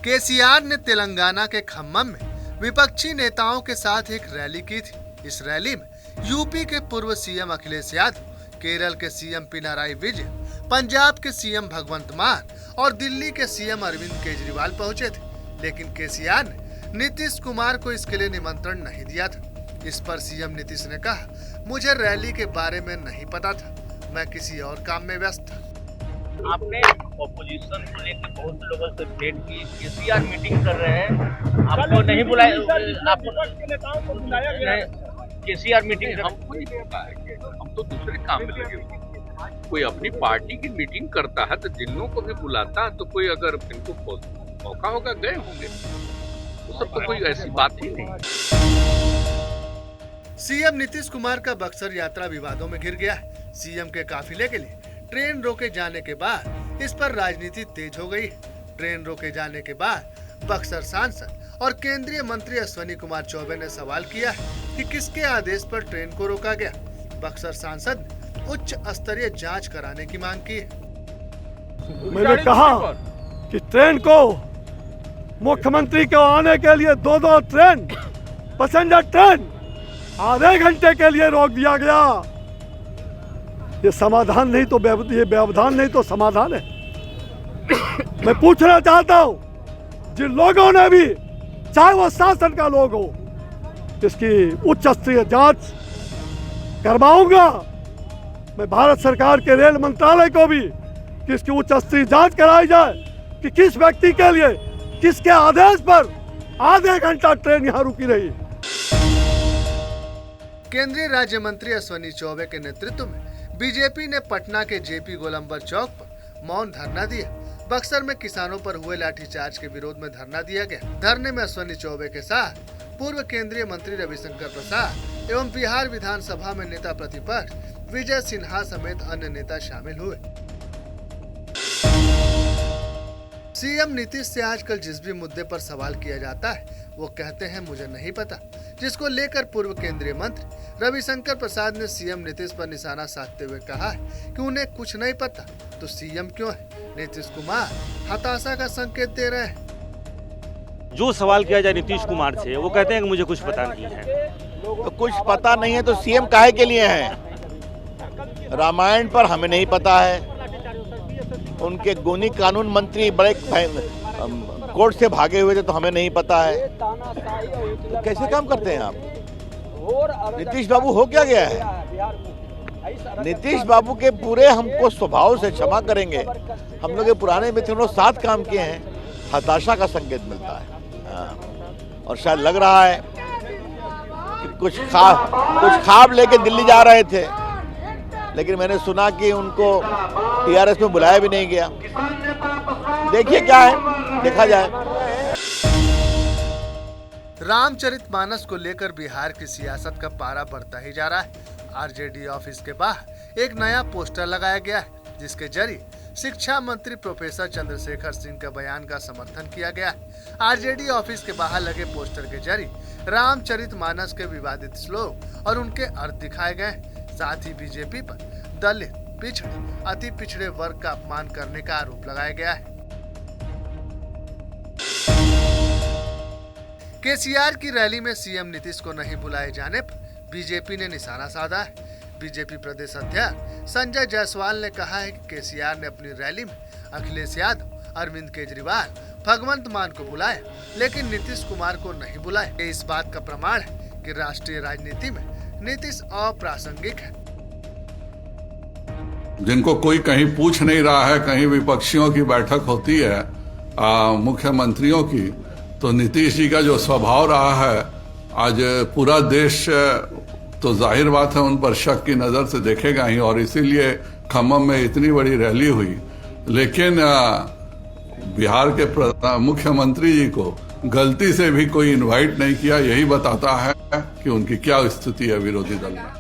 केसीआर ने तेलंगाना के खम्मम में विपक्षी नेताओं के साथ एक रैली की थी। इस रैली में यूपी के पूर्व सीएम अखिलेश यादव, केरल के सीएम पिनाराई विजयन, पंजाब के सीएम भगवंत मान और दिल्ली के सीएम अरविंद केजरीवाल पहुंचे थे। लेकिन केसीआर ने नीतीश कुमार को इसके लिए निमंत्रण नहीं दिया था। इस पर सीएम नीतीश ने कहा, मुझे रैली के बारे में नहीं पता था, मैं किसी और काम में व्यस्त था। आपने ऑपोजिशन को लेकर बहुत लोगों से भेंट की, केसीआर मीटिंग कर रहे हैं, आपको नहीं बुलाया, आपको केसीआर मीटिंग हमको नहीं पता है, हम तो दूसरे काम में लगे हुए। कोई अपनी पार्टी की मीटिंग करता है तो जिन लोगों को भी बुलाता है तो कोई अगर इनको मौका होगा गए होंगे, तो सब तो कोई ऐसी बात ही नहीं। सीएम नीतीश कुमार का बक्सर यात्रा विवादों में घिर गया है। सीएम के काफिले के लिए ट्रेन रोके जाने के बाद इस पर राजनीति तेज हो गई। ट्रेन रोके जाने के बाद बक्सर सांसद और केंद्रीय मंत्री अश्विनी कुमार चौबे ने सवाल किया कि किसके आदेश पर ट्रेन को रोका गया। बक्सर सांसद ने उच्च स्तरीय जांच कराने की मांग की है। मैंने कहा कि ट्रेन को मुख्यमंत्री को आने के लिए दो ट्रेन, पैसेंजर ट्रेन आधे घंटे के लिए रोक दिया गया। ये समाधान नहीं तो ये व्यवधान नहीं तो समाधान है। मैं पूछना चाहता हूं जिन लोगों ने भी, चाहे वो शासन का लोग हो, इसकी उच्च स्तरीय जांच करवाऊंगा। मैं भारत सरकार के रेल मंत्रालय को भी कि इसकी उच्च स्तरीय जांच कराई जाए कि किस व्यक्ति के लिए, किसके आदेश पर आधे घंटा ट्रेन यहां रुकी रही। केंद्रीय राज्य मंत्री अश्विनी चौबे के नेतृत्व में बीजेपी ने पटना के जेपी गोलंबर चौक पर मौन धरना दिया। बक्सर में किसानों पर हुए लाठीचार्ज के विरोध में धरना दिया गया। धरने में अश्विनी चौबे के साथ पूर्व केंद्रीय मंत्री रविशंकर प्रसाद एवं बिहार विधानसभा में नेता प्रतिपक्ष विजय सिन्हा समेत अन्य नेता शामिल हुए। सीएम नीतीश से आजकल जिस भी मुद्दे पर सवाल किया जाता है वो कहते हैं मुझे नहीं पता, जिसको लेकर पूर्व केंद्रीय मंत्री रविशंकर प्रसाद ने सीएम नीतीश पर निशाना साधते हुए कहा है कि उन्हें कुछ नहीं पता तो सीएम क्यों है। नीतीश कुमार हताशा का संकेत दे रहे हैं। जो सवाल किया जाए नीतीश कुमार से वो कहते हैं कि मुझे कुछ पता नहीं है। तो कुछ पता नहीं है तो सीएम काहे के लिए है? रामायण पर हमें नहीं पता है, उनके गुनी कानून मंत्री बड़े कोर्ट से भागे हुए थे तो हमें नहीं पता है। तो कैसे काम करते हैं आप? नीतीश बाबू हो क्या गया है? नीतीश बाबू के पूरे हमको स्वभाव से क्षमा करेंगे, हम लोग के पुराने मित्रों ने साथ काम किए हैं, हताशा का संकेत मिलता है। और शायद लग रहा है कि कुछ ख्वाब लेके दिल्ली जा रहे थे, लेकिन मैंने सुना कि उनको टीआरएस में बुलाया भी नहीं गया। देखिए क्या है, देखा जाए। रामचरितमानस को लेकर बिहार की सियासत का पारा बढ़ता ही जा रहा है। आरजेडी ऑफिस के बाहर एक नया पोस्टर लगाया गया है जिसके जरिए शिक्षा मंत्री प्रोफेसर चंद्रशेखर सिंह के बयान का समर्थन किया गया है। आरजेडी ऑफिस के बाहर लगे पोस्टर के जरिए रामचरितमानस के विवादित श्लोक और उनके अर्थ दिखाए गए। साथ ही बीजेपी पर दलित, पिछड़े, अति पिछड़े वर्ग का अपमान करने का आरोप लगाया गया है। केसीआर की रैली में सीएम नीतीश को नहीं बुलाए जाने पर बीजेपी ने निशाना साधा है। बीजेपी प्रदेश अध्यक्ष संजय जायसवाल ने कहा है कि केसीआर ने अपनी रैली में अखिलेश यादव, अरविंद केजरीवाल, भगवंत मान को बुलाया लेकिन नीतीश कुमार को नहीं बुलाया। ये इस बात का प्रमाण है कि राष्ट्रीय राजनीति में नीतीश अप्रासंगिक है। जिनको कोई कहीं पूछ नहीं रहा है, कहीं विपक्षियों की बैठक होती है मुख्यमंत्रियों की, तो नीतीश जी का जो स्वभाव रहा है, आज पूरा देश तो जाहिर बात है उन पर शक की नज़र से देखेगा ही, और इसीलिए खम्मम में इतनी बड़ी रैली हुई। लेकिन बिहार के मुख्यमंत्री जी को गलती से भी कोई इनवाइट नहीं किया, यही बताता है कि उनकी क्या स्थिति है विरोधी दल में।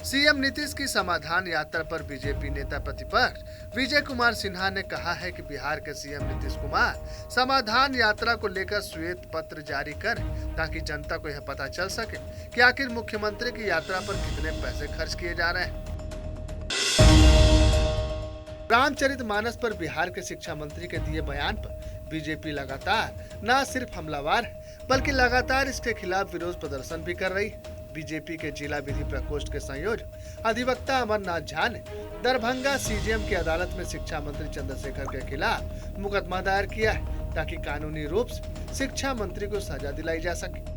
सीएम नीतीश की समाधान यात्रा पर बीजेपी नेता प्रतिपक्ष विजय कुमार सिन्हा ने कहा है कि बिहार के सीएम नीतीश कुमार समाधान यात्रा को लेकर श्वेत पत्र जारी करें ताकि जनता को यह पता चल सके कि आखिर मुख्यमंत्री की यात्रा पर कितने पैसे खर्च किए जा रहे हैं। रामचरितमानस पर बिहार के शिक्षा मंत्री के दिए बयान पर बीजेपी लगातार न सिर्फ हमलावर बल्कि लगातार इसके खिलाफ विरोध प्रदर्शन भी कर रही है। बीजेपी के जिला विधि प्रकोष्ठ के संयोजक अधिवक्ता अमरनाथ झा ने दरभंगा सीजेएम की अदालत में शिक्षा मंत्री चंद्रशेखर के खिलाफ मुकदमा दायर किया है ताकि कानूनी रूप से शिक्षा मंत्री को सजा दिलाई जा सके।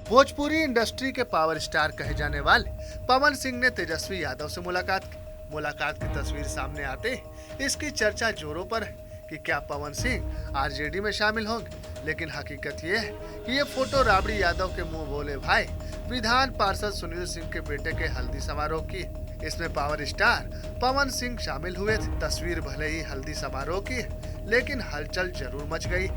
भोजपुरी इंडस्ट्री के पावर स्टार कहे जाने वाले पवन सिंह ने तेजस्वी यादव से मुलाकात की। मुलाकात की तस्वीर सामने आते ही इसकी चर्चा जोरों पर है कि क्या पवन सिंह आरजेडी में शामिल होंगे, लेकिन हकीकत ये है कि ये फोटो राबड़ी यादव के मुंह बोले भाई विधान पार्षद सुनील सिंह के बेटे के हल्दी समारोह की। इसमें पावर स्टार पवन सिंह शामिल हुए थे। तस्वीर भले ही हल्दी समारोह की है, लेकिन हलचल जरूर मच गई।